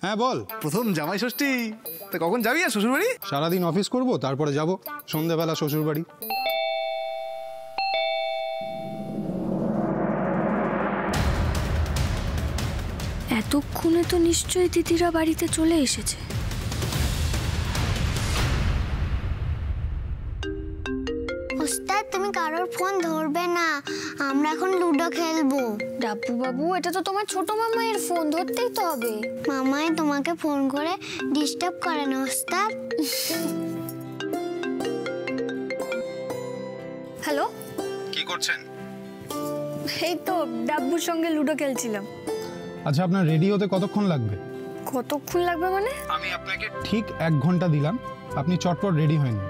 হ্যাঁ বল। প্রথম জামাই ষষ্ঠী, তা কখন যাবি আর শ্বশুরবাড়ি? সারাদিন অফিস করব, তারপরে যাব সন্ধ্যাবেলা শ্বশুরবাড়ি। এতক্ষণে তো নিশ্চয়ই দিদিরা বাড়িতে চলে এসেছে। ওস্তাদ তুমি কারোর ফোন ধরবে না, আমরা এখন লুডো খেলবো। ডাব্বু বাবু, এটা তো তোমার ছোট মামাইয়ের ফোন, ধরতেই তো হবে। মামাই তোমাকে ফোন করে ডিস্টার্ব করে না ওস্তাদ? হ্যালো, কি করছেন? এই তো ডাব্বুর সঙ্গে লুডো খেলছিলাম। আচ্ছা, আপনার রেডি হতে কতক্ষণ লাগবে? কতক্ষণ লাগবে মানে? আমি আপনাকে ঠিক 1 ঘন্টা দিলাম, আপনি চটপট রেডি হয়ে নিন।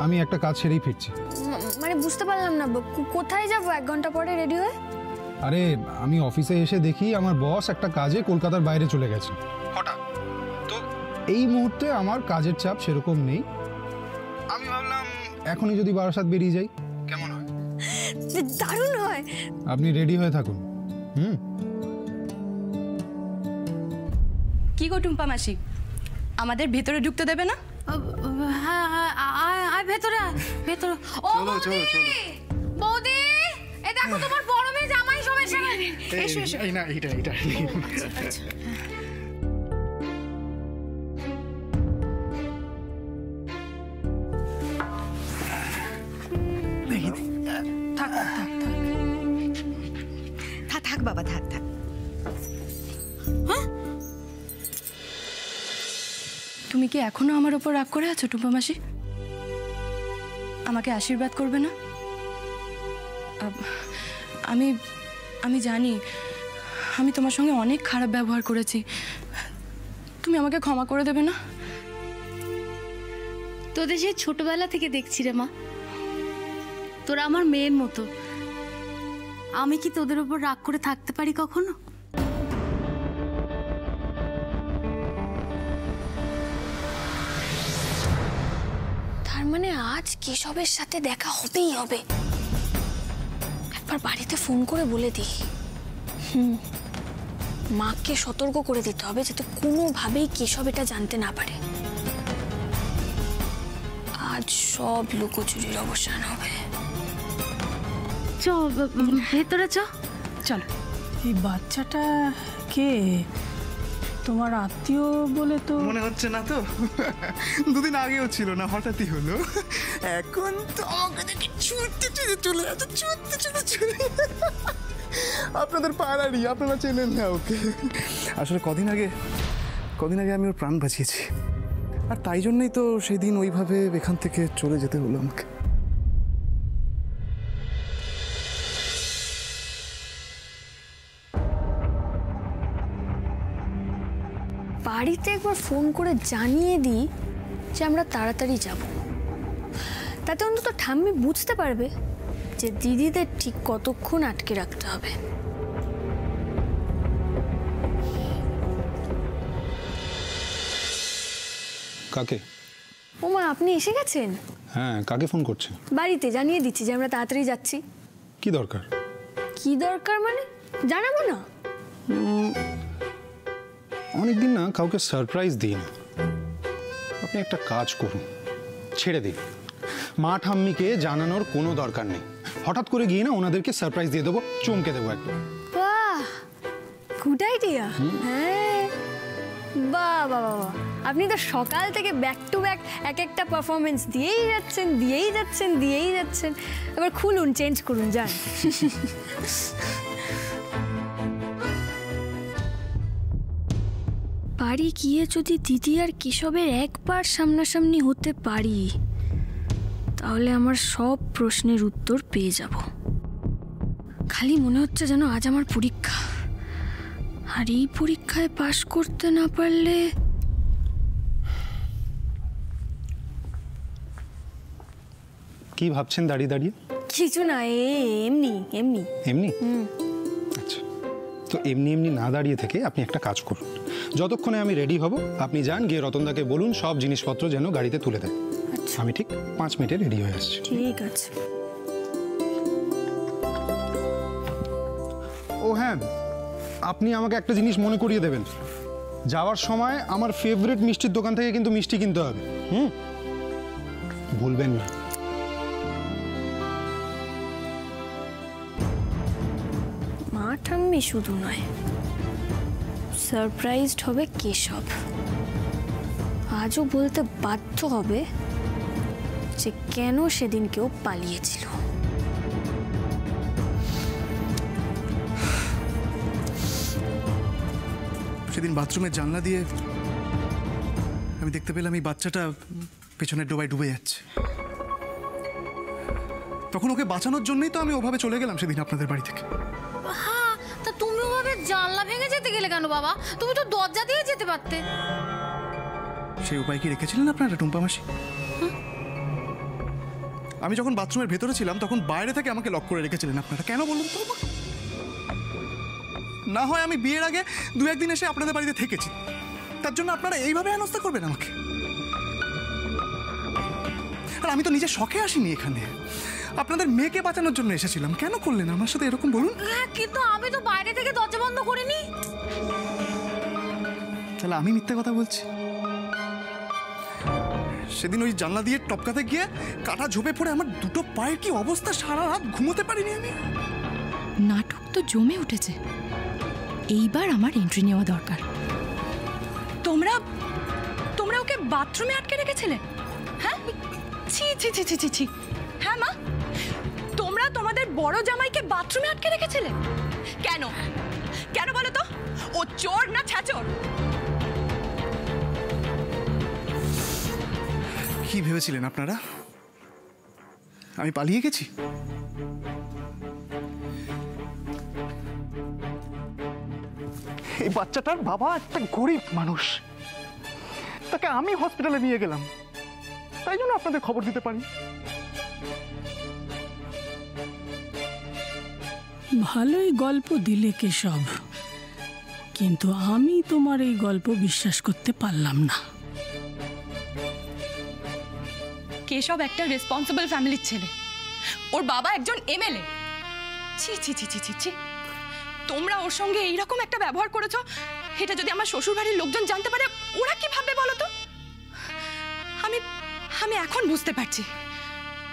আমি একটা কাজ সেরেই ফিরছি। মানে বুঝতে পারলাম না, কোথায় যাবো 1 ঘন্টা পরে রেডি হয়ে? আরে আমি অফিসে এসে দেখি আমার বস একটা কাজে কলকাতার বাইরে চলে গেছে হঠাৎ। তো এই মুহূর্তে আমার কাজের চাপ সেরকম নেই, আমি ভাবলাম এখনই যদি বারাসাত বেরিয়ে যাই কেমন হয়? দারুণ হয়। আপনি রেডি হয়ে থাকুন। কি গো টুম্পা মাসি, আমাদের ভেতরে ঢুকতে দেবে না? হ্যাঁ হ্যাঁ, ভেতরে ভেতরে। ও বৌদি, বৌদি, এই দেখো তোমার বড় মেয়ে জামাই সব এসে গেছে। এসো এসো। এই না, এটা থাক বাবা, থাক। তুমি কি এখনো আমার ওপর রাগ করে আছো টুম্পা মাসি? আমাকে আশীর্বাদ করবে না? আমি জানি আমি তোমার সঙ্গে অনেক খারাপ ব্যবহার করেছি, তুমি আমাকে ক্ষমা করে দেবে না? তোদের সেই ছোটবেলা থেকে দেখছি রে মা, তোরা আমার মেয়ের মতো। আমি কি তোদের উপর রাগ করে থাকতে পারি কখনো? তার মানে আজ কেশবের সাথে দেখা হবেই হবে। একবার বাড়িতে ফোন করে বলে দিই। মাকে সতর্ক করে দিতে হবে যাতে কোনোভাবেই কেশব এটা জানতে না পারে। আজ সব লুকোচুরির অবসান হবে। চ ভেতরে চ। চল। এই বাচ্চাটা কে? তোমার আত্মীয় বলে তো মনে হচ্ছে না তো? দুদিন আগেও ছিল না, হঠাৎই হলো। এখন তো ছুটতে চলে আপনাদের পাড়ারই, আপনারা চেনেন না ওকে। আসলে কদিন আগে আমি ওর প্রাণ বাঁচিয়েছি, আর তাই জন্যই তো সেদিন ওইভাবে এখান থেকে চলে যেতে হলো আমাকে। বাড়িতে একবার ফোন করে জানিয়ে দিই যে আমরা তাড়াতাড়ি যাব, তাতে অন্তত ঠাম্মি বুঝতে পারবে যে দিদিদের ঠিক কতক্ষণ আটকে রাখতে হবে। কাকে? ওমা, আপনি এসে গেছেন? হ্যাঁ, কাকে ফোন করছেন? বাড়িতে জানিয়ে দিচ্ছি যে আমরা তাড়াতাড়ি যাচ্ছি। কি দরকার? কি দরকার মানে? জানাবো না? অনেকদিন না কাউকে সারপ্রাইজ দিই না। আপনি একটা কাজ করুন, ছেড়ে দিন। মা ঠাম্মিকে জানানোর কোনো দরকার নেই। হঠাৎ করে গিয়ে না ওনাদেরকে সারপ্রাইজ দিয়ে দেবো, চমকে দেবো একদম। বাহ, গুড আইডিয়া। হ্যাঁ, বাহ বাহ বাহ, আপনি তো সকাল থেকে ব্যাক টু ব্যাক এক একটা পারফরমেন্স দিয়েই যাচ্ছেন। এবার খুলুন, চেঞ্জ করুন, যান। বাড়ি গিয়ে যদি দিদি আর কেশবের একবার সামনাসামনি হতে পারি, তাহলে আমার সব প্রশ্নের উত্তর পেয়ে যাব। খালি মনে হচ্ছে যেন আজ আমার পরীক্ষা, আর এই পরীক্ষায় পাশ করতে না পারলে কি ভাবছেন দাঁড়িয়ে দাঁড়িয়ে? কিছু না, এমনি। আচ্ছা, তো এমনি না দাঁড়িয়ে থেকে আপনি একটা কাজ করুন। যতক্ষণে আমি রেডি হব আপনি যান, গিয়ে রতনদাকে বলুন সব জিনিসপত্র যেন গাড়িতে তুলে দেয়। আচ্ছা, আমি ঠিক 5 মিনিটে রেডি হয়ে আসছি। ঠিক আছে। ও হ্যাঁ, আপনি আমাকে একটা জিনিস মনে করিয়ে দেবেন। যাওয়ার সময় আমার ফেভারিট মিষ্টির দোকান থেকে কিন্তু মিষ্টি কিনতে হবে। ভুলবেন না। মা ঠাম্মি শুধু নয়, সারপ্রাইজড হবে কেশব। আজও বলতে বাধ্য হবে যে কেন সেদিন কেউ পালিয়েছিল। সেদিন বাথরুমের জানলা দিয়ে আমি দেখতে পেলাম এই বাচ্চাটা পেছনের ডোবায় ডুবে যাচ্ছে। তখন ওকে বাঁচানোর জন্যই তো আমি ওভাবে চলে গেলাম সেদিন আপনাদের বাড়ি থেকে। হ্যাঁ, তা তুমি ওভাবে জানলা ভেঙে যেতে গেলে কেন বাবা? তুমি তো দরজা দিয়ে যেতে পারতে। সেই উপায় কি রেখেছিলেন আপনারা টুম্পা মাসি? আমি যখন বাথরুমের ভেতরে ছিলাম তখন বাইরে থেকে আমাকে লক করে রেখেছিলেন আপনারা, কেন বলুন তো? না হয় আমি বিয়ের আগে 2-1 দিন এসে আপনাদের বাড়িতে থেকেছি, তার জন্য আপনারা এইভাবে হেনস্থা করবেন আমাকে? আর আমি তো নিজে শখে আসিনি এখানে, আপনাদের মেয়েকে বাঁচানোর জন্য এসেছিলাম। কেন করলেন আমার সাথে এরকম বলুন? হ্যাঁ, কিন্তু আমি তো বাইরে থেকে দরজা বন্ধ করিনি। তাহলে আমি মিথ্যা কথা বলছি? সেদিন ওই জানলা দিয়ে টপকাতে গিয়ে কাটা ঝোপে পড়ে আমার দুটো পায়ের কি অবস্থা, সারা রাত ঘুমোতে পারিনি আমি। নাটক তো জমে উঠেছে, এইবার আমার এন্ট্রি নেওয়া দরকার। তোমরা তোমরা ওকে বাথরুমে আটকে রেখেছিলে? হ্যাঁ, ছি ছি ছি ছি ছি ছি। হ্যাঁ মা, তোমরা তোমাদের বড় জামাইকে বাথরুমে আটকে রেখেছিলে কেন? কেন বলো তো? ও চোর না ছ্যাচোর? কি ভেবেছিলেন আপনারা আমি পালিয়ে গেছি? এই বাচ্চাটার বাবা একটা গরিব মানুষ, তাকে আমি হসপিটালে নিয়ে গেলাম, তাই জন্য আপনাদের খবর দিতে পারি। ভালোই গল্প দিলে কেশব, কিন্তু আমি তোমার এই গল্প বিশ্বাস করতে পারলাম না। কেশব একটা রেসপন্সিবল ফ্যামিলির ছেলে, ওর বাবা একজন এমএলএ। ছি ছি ছি ছি ছি ছি। তোমরা ওর সঙ্গে এইরকম একটা ব্যবহার করেছো, এটা যদি আমার শ্বশুর বাড়ির লোকজন জানতে পারে ওরা কি ভাববে বলো তো? আমি আমি এখন বুঝতে পারছি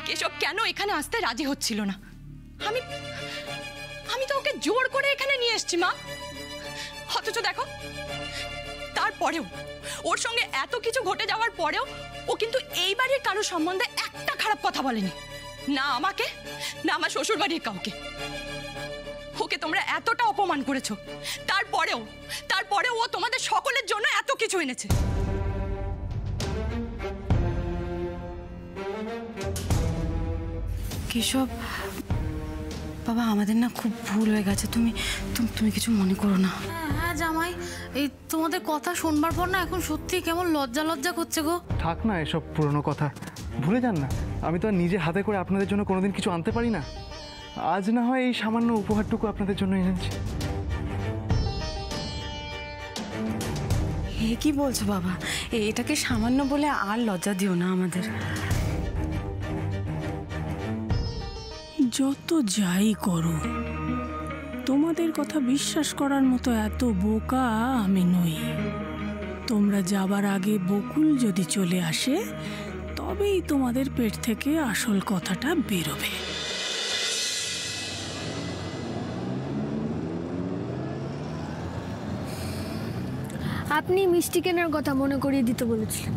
কেশব কেন এখানে আসতে রাজি হচ্ছিল না। আমি আমি তো ওকে জোর করে এখানে নিয়ে এসেছি মা, অথচ দেখো তারপরেও ওর সঙ্গে এত কিছু ঘটে যাওয়ার পরেও ও কিন্তু এই বাড়ির কারোর সম্বন্ধে একটা খারাপ কথা বলেনি, না আমাকে না আমার শ্বশুর বাড়ির কাউকে। ওকে তোমরা এতটা অপমান করেছো, তারপরেও ও তোমাদের সকলের জন্য এত কিছু এনেছে। কেশব বাবা, আমাদের না খুব ভুল হয়ে গেছে, তুমি তুমি কিছু মনে করো না। হ্যাঁ জামাই, এই তোমাদের কথা শুনবার পর না এখন সত্যি কেমন লজ্জা লজ্জা করছে গো। থাক না এসব পুরনো কথা, ভুলে যান না। আমি তো আর নিজে হাতে করে আপনাদের জন্য কোনোদিন কিছু আনতে পারি না, আজ না হয় এই সামান্য উপহারটুকু আপনাদের জন্য এনেছি। এ কি বলছো বাবা? এটাকে সামান্য বলে আর লজ্জা দিও না আমাদের। যত যাই করো, তোমাদের কথা বিশ্বাস করার মতো এত বোকা আমি নই। তোমরা যাবার আগে বকুল যদি চলে আসে তবেই তোমাদের পেট থেকে আসল কথাটা বেরোবে। আপনি মিষ্টি কেনার কথা মনে করিয়ে দিতে বলেছিলেন।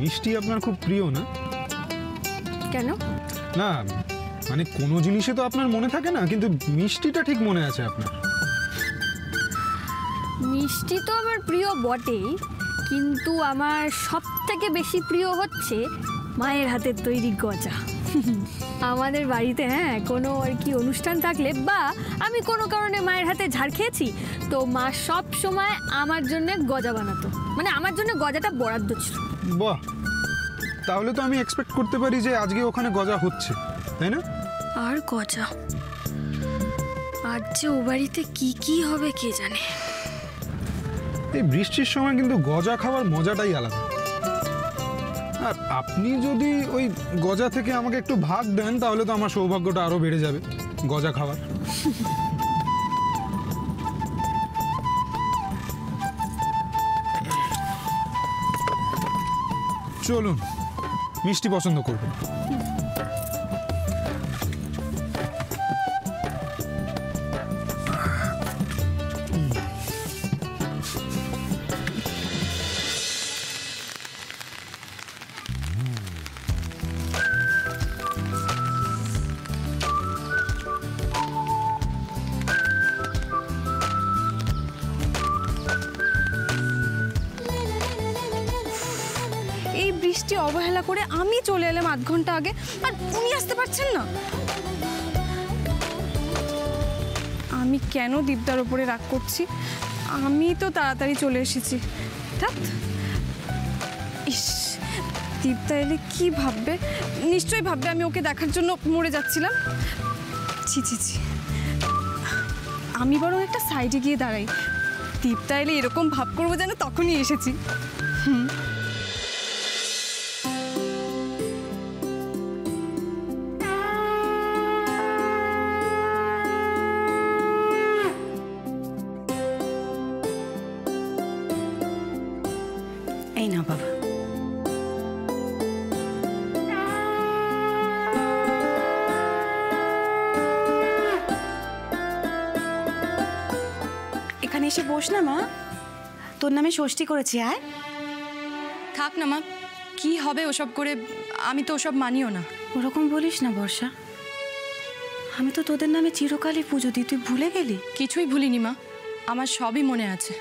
মিষ্টি আপনার খুব প্রিয় না? কেন? না মানে কোনো জিনিসে তো আপনার মনে থাকে না, কিন্তু মিষ্টিটা ঠিক মনে আছে আপনার। মিষ্টি তো আমার প্রিয় বটেই, কিন্তু আমার সব থেকে বেশি প্রিয় হচ্ছে মায়ের হাতের তৈরি গজা। আমাদের বাড়িতে কোনো আর কি অনুষ্ঠান থাকলে বা আমি কোনো কারণে মায়ের হাতে ঝাড় খেয়েছি, তো মা সব সময় আমার জন্য গজা বানাতো, মানে আমার জন্য গজাটা বরাদ্দ ছিল। বাহ, তাহলে তো আমি এক্সপেক্ট করতে পারি যে আজকে ওখানে গজা হচ্ছে, তাই না? আর গজা, আজ যে ও বাড়িতে কি কি হবে কে জানে। এই বৃষ্টির সময় কিন্তু গজা খাওয়ার মজাটাই আলাদা। আর আপনি যদি ওই গজা থেকে আমাকে একটু ভাগ দেন তাহলে তো আমার সৌভাগ্যটা আরো বেড়ে যাবে গজা খাওয়ার। চলুন, মিষ্টি পছন্দ করবেন। এই বৃষ্টি অবহেলা করে আমি চলে এলাম আধ ঘন্টা আগে, আর উনি আসতে পারছেন না। আমি কেন দীপদার ওপরে রাগ করছি? আমি তো তাড়াতাড়ি চলে এসেছি। ইস, দীপদা এলে কি ভাববে? নিশ্চয়ই ভাববে আমি ওকে দেখার জন্য মরে যাচ্ছিলাম। ছি ছি ছি, আমি বরং একটা সাইডে গিয়ে দাঁড়াই। দীপদা এলে এরকম ভাব করবো যেন তখনই এসেছি। এই না বাবা, এখানে এসে বস না মা, তোর নামে ষষ্ঠী করেছি। আয়। থাক না মা, কি হবে ওসব করে? আমি তো ওসব মানিও না। ওরকম বলিস না বর্ষা, আমি তো তোদের নামে চিরকালই পুজো দিই, তুই ভুলে গেলি? কিছুই ভুলিনি মা, আমার সবই মনে আছে।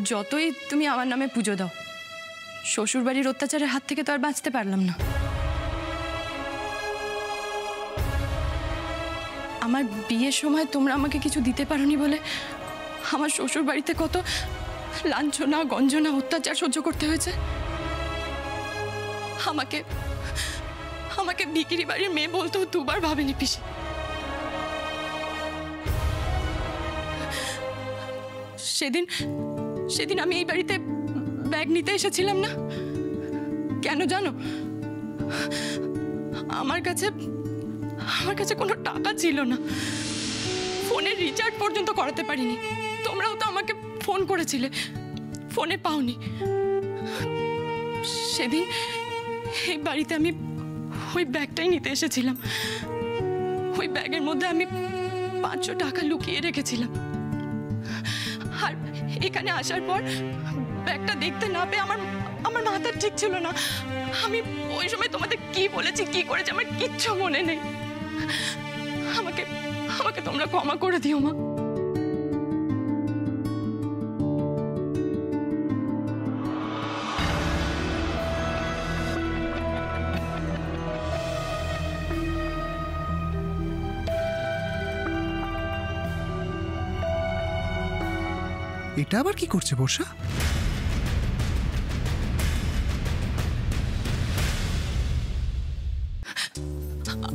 যতই তুমি আমার নামে পুজো দাও, শ্বশুরবাড়ির অত্যাচারের হাত থেকে তো আর বাঁচতে পারলাম না। আমার বিয়ের সময় তোমরা আমাকে কিছু দিতে পারোনি বলে আমার শ্বশুরবাড়িতে কত লাঞ্ছনা, গঞ্জনা, অত্যাচার সহ্য করতে হয়েছে। আমাকে আমাকে ভিখিরি বাড়ির মেয়ে বলতেও দুবার ভাবেনি পিসি। সেদিন আমি এই বাড়িতে ব্যাগ নিতে এসেছিলাম না, কেন জানো? আমার কাছে কোনো টাকা ছিল না, ফোনের রিচার্জ পর্যন্ত করাতে পারিনি। তোমরাও তো আমাকে ফোন করেছিলে, ফোনে পাওনি। সেদিন এই বাড়িতে আমি ওই ব্যাগটাই নিতে এসেছিলাম। ওই ব্যাগের মধ্যে আমি 500 টাকা লুকিয়ে রেখেছিলাম। আর এখানে আসার পর ব্যাগটা দেখতে না পেয়ে আমার মাথা ঠিক ছিল না। আমি ওই সময় তোমাদের কি বলেছি, কি করেছি, আমার কিচ্ছু মনে নেই। আমাকে তোমরা ক্ষমা করে দিও মা। এটা আবার কি করছে বর্ষা?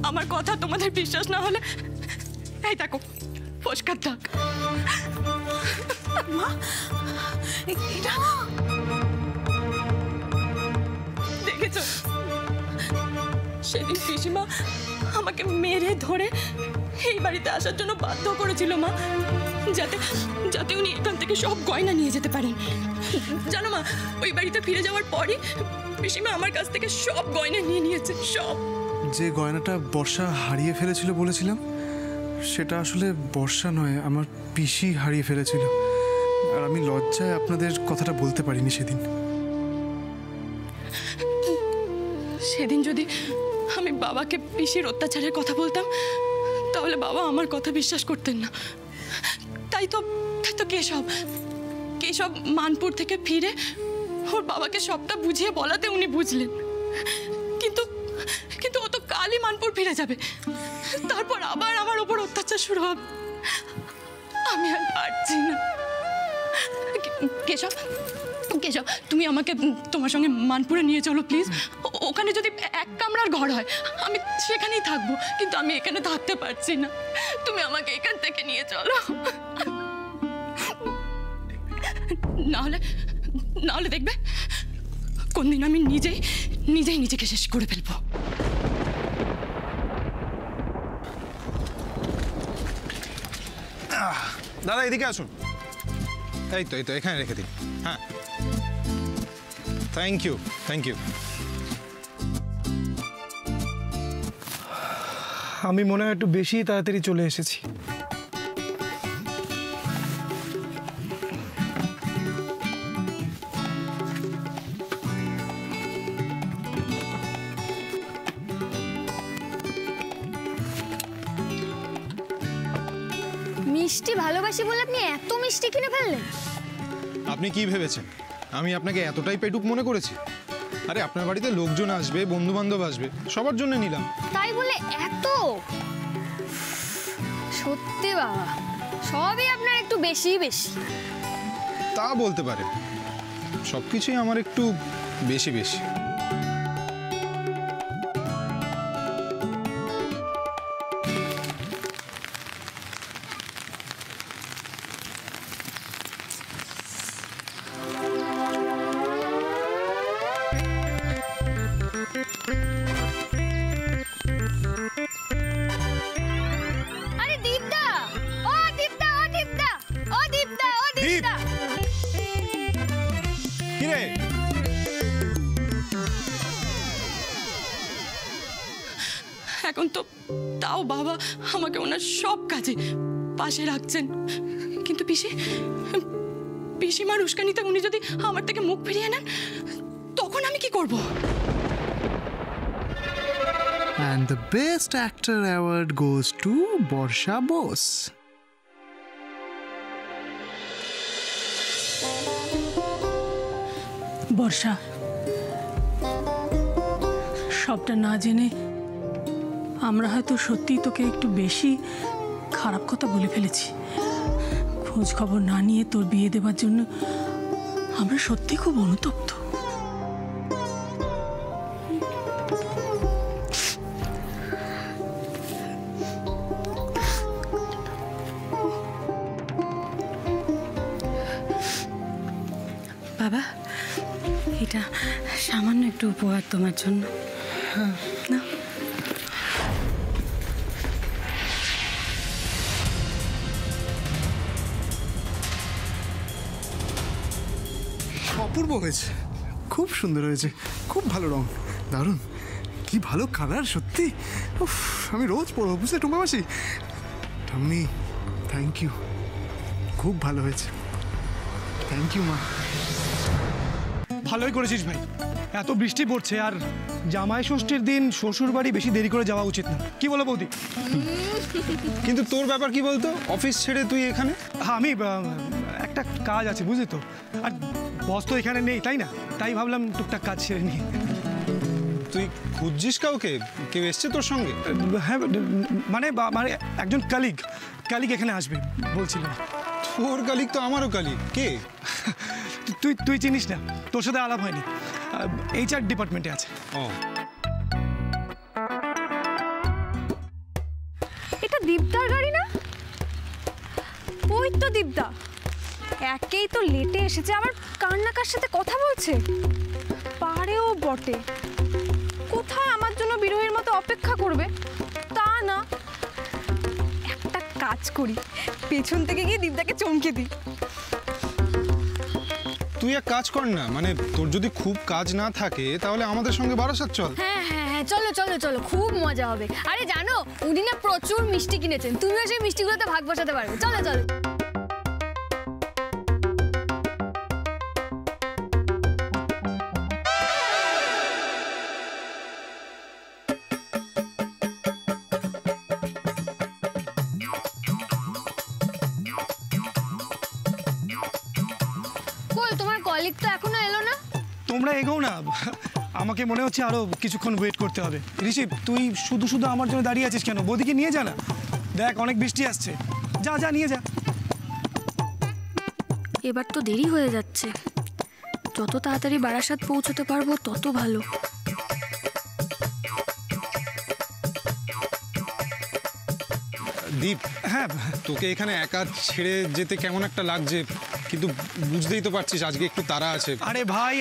আমার কথা তোমাদের বিশ্বাস না হলে এই দেখো, ফসকার দাগ। দেখেছো, সেদিন পিসিমা আমাকে মেরে ধরে এই বাড়িতে আসার জন্য বাধ্য করেছিল মা, যাতে উনি এখান থেকে সব গয়না নিয়ে যেতে পারেন। জানো মা, ওই বাড়িতে ফিরে যাওয়ার পরই পিসিমা আমার কাছ থেকে সব গয়না নিয়ে নিয়েছে, সব। যে গয়নাটা বর্ষা হারিয়ে ফেলেছিল বলেছিলাম, সেটা আসলে বর্ষা নয়, আমার পিসি হারিয়ে ফেলেছিল। আর আমি লজ্জায় আপনাদের কথাটা বলতে পারিনি সেদিন। সেদিন যদি আমি বাবাকে পিসির অত্যাচারের কথা বলতাম, তাহলে বাবা আমার কথা বিশ্বাস করতেন না। তাই তো কেশব মানপুর থেকে ফিরে ওর বাবাকে সবটা বুঝিয়ে বলাতে উনি বুঝলেন। কিন্তু ও তো কালই মানপুর ফিরে যাবে, তারপর আবার আমার ওপর অত্যাচার শুরু হবে। আমি আর পারছি না। কেশব, তুমি আমাকে তোমার সঙ্গে মানপুরে নিয়ে চলো প্লিজ। ওখানে যদি এক কামরার ঘর হয় আমি সেখানেই থাকবো, কিন্তু আমি এখানে থাকতে পারছি না। তুমি আমাকে এখান থেকে নিয়ে চলো, নাহলে দেখবে কোনদিন আমি নিজেই নিজেকে শেষ করে ফেলবো। দাদা এদিকে আসুন। এই তো এখানে রেখে দিন। হ্যাঁ থ্যাংক ইউ, থ্যাংক ইউ। আমি মনে হয় একটু বেশি তাড়াতাড়ি চলে এসেছি। মিষ্টি ভালোবাসি বলে আপনি এত মিষ্টি কিনে ফেললেন? আপনি কি ভেবেছেন আমি আপনাকে এতটাই পেটুক মনে করেছি? আরে আপনার বাড়িতে লোকজন আসবে, বন্ধু বান্ধব আসবে, সবার জন্য নিলাম। তাই বলে এত? সত্যি বাবা, সবই আপনার একটু বেশি বেশি। তা বলতে পারে, সবকিছুই আমার একটু বেশি বেশি। আরে দীপদা, ও দীপদা, ও দীপদা, ও দীপদা, ও দীপদা। কি রে? এখন তো তাও বাবা আমাকে ওনার সব কাজে পাশে রাখছেন, কিন্তু পিসিমার উস্কানিতে উনি যদি আমার থেকে মুখ ফিরিয়ে নেন, তখন আমি কি করব? And the best actor award goes to Borsha Bose. বর্ষা, সবটা না জেনে আমরা হয়তো সত্যিই তোকে একটু বেশি খারাপ কথা বলে ফেলেছি। খোঁজ খবর না নিয়ে তোর বিয়ে দেওয়ার জন্য আমরা সত্যি খুব অনুতপ্ত। বাবা, এটা সামান্য একটু উপহার তোমার জন্য। না, অপূর্ব হয়েছে, খুব সুন্দর হয়েছে, খুব ভালো রং, দারুণ, কি ভালো কালার সত্যি। উফ, আমি রোজ পরবো, বুঝলে টুম্পা মাসি? ঠাম্মি, থ্যাংক ইউ, খুব ভালো হয়েছে, থ্যাংক ইউ মা। ভালোই করেছিস ভাই, এত বৃষ্টি পড়ছে আর জামাই ষষ্ঠীর দিন শ্বশুর বাড়ি বেশি দেরি করে যাওয়া উচিত না, কি বলো বৌদি? কিন্তু তোর ব্যাপার কি বলতো, অফিস ছেড়ে তুই এখানে? আমি একটা কাজ আছে বুঝলি তো, আর বস তো এখানে নেই তাই না, তাই ভাবলাম টুকটাক কাজ সেরে নিই। তুই খুঁজছিস কাউকে? কেউ এসছে তোর সঙ্গে? হ্যাঁ, মানে মানে একজন কালিগ এখানে আসবে বলছিলাম। তোর কালিগ তো আমারও কালিগ। কে? তুই চিনিস না, তোর সাথে আলাপ হয়নি, HR ডিপার্টমেন্টে আছে। ও, এটা দীপদার গাড়ি না? ওই তো দীপদা, একেই তো লেটে এসেছে, আবার কার না কার সাথে কথা বলছে। পারেও বটে, কোথায় আমার জন্য বিরহের মতো অপেক্ষা করবে তা না। একটা কাজ করি, পেছন থেকে গিয়ে দীপদাকে চমকে দিই। তুই এক কাজ কর না, মানে তোর যদি খুব কাজ না থাকে তাহলে আমাদের সঙ্গে বারাসাত চল। হ্যাঁ হ্যাঁ হ্যাঁ, চলো চলো চলো, খুব মজা হবে। আরে জানো, উনি না প্রচুর মিষ্টি কিনেছেন, তুমিও সেই মিষ্টিগুলোতে ভাগ বসাতে পারবে। চলো চলো। কই তোমার কলিগ তো এখনো এলো না? তোমরা এগোও না, আমাকে মনে হচ্ছে আরো কিছুক্ষণ ওয়েট করতে হবে। ঋষি, তুই শুধু শুধু আমার জন্য দাঁড়িয়ে আছিস কেন? বৌদিকে নিয়ে যা না, দেখ অনেক বৃষ্টি আসছে, যা যা নিয়ে যা। এবার তো দেরি হয়ে যাচ্ছে, যত তাড়াতাড়ি বারাসাত পৌঁছতে পারবো তত ভালো। দীপ, হ্যাঁ, তোকে এখানে একা ছেড়ে যেতে কেমন একটা লাগছে, কিন্তু বুঝতেই তো পারছিস আজকে একটু তাড়া আছে। আরে ভাই,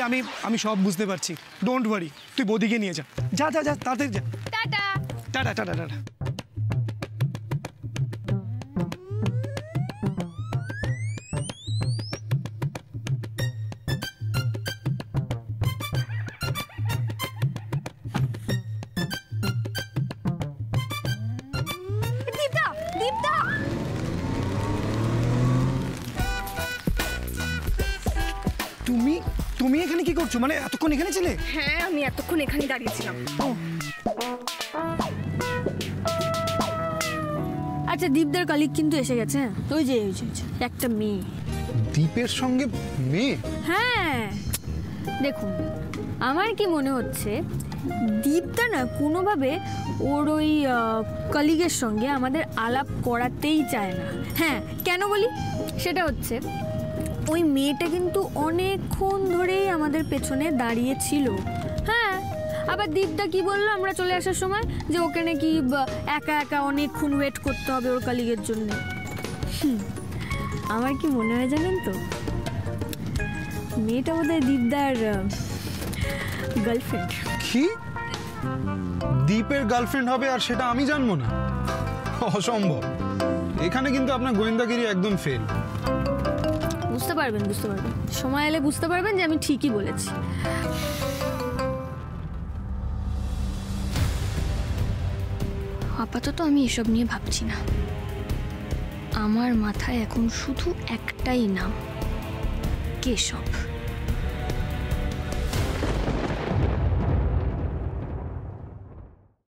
আমি সব বুঝতে পারছি, ডোন্ট ওয়ারি, তুই বৌদিকে নিয়ে যা, যা যা যা, তাড়াতাড়ি যা। টাটা টাটা টাটা টাটা। দীপদা! তুমি এখানে কি করছো? মানে এতক্ষণ এখানে ছিলে? হ্যাঁ, আমি এতক্ষণ এখানে দাঁড়িয়েছিলাম। আচ্ছা, দীপদার কলিগ কিন্তু এসে গেছে। ওই যে একটা মেয়ে। দীপের সঙ্গে মেয়ে? হ্যাঁ, দেখুন, আমার কি মনে হচ্ছে দীপদা না কোনোভাবে ওর ওই কলিগের সঙ্গে আমাদের আলাপ করাতেই চায় না। হ্যাঁ, কেন বলি? সেটা হচ্ছে ওই মেয়েটা কিন্তু অনেকক্ষণ ধরেই আমাদের পেছনে দাঁড়িয়ে ছিল। হ্যাঁ, আবার দীপদা কি বললো আমরা চলে আসার সময়, যে ওকে নাকি একা একা অনেকক্ষণ ওয়েট করতে হবে ওর কলিগের জন্য। আমার কি মনে হয় জানেন তো, মেয়েটা বোধহয় দীপদার গার্লফ্রেন্ড। কি? দীপের গার্লফ্রেন্ড হবে আর সেটা আমি জানবো না? অসম্ভব। এখানে কিন্তু আপনার গোয়েন্দাগিরি একদম ফেল। বুঝতে পারবেন, সময় এলে বুঝতে পারবেন যে আমি ঠিকই বলেছি। আপাতত আমি এসব নিয়ে ভাবছি না। আমার মাথায় এখন শুধু একটাই নাম, কেশব।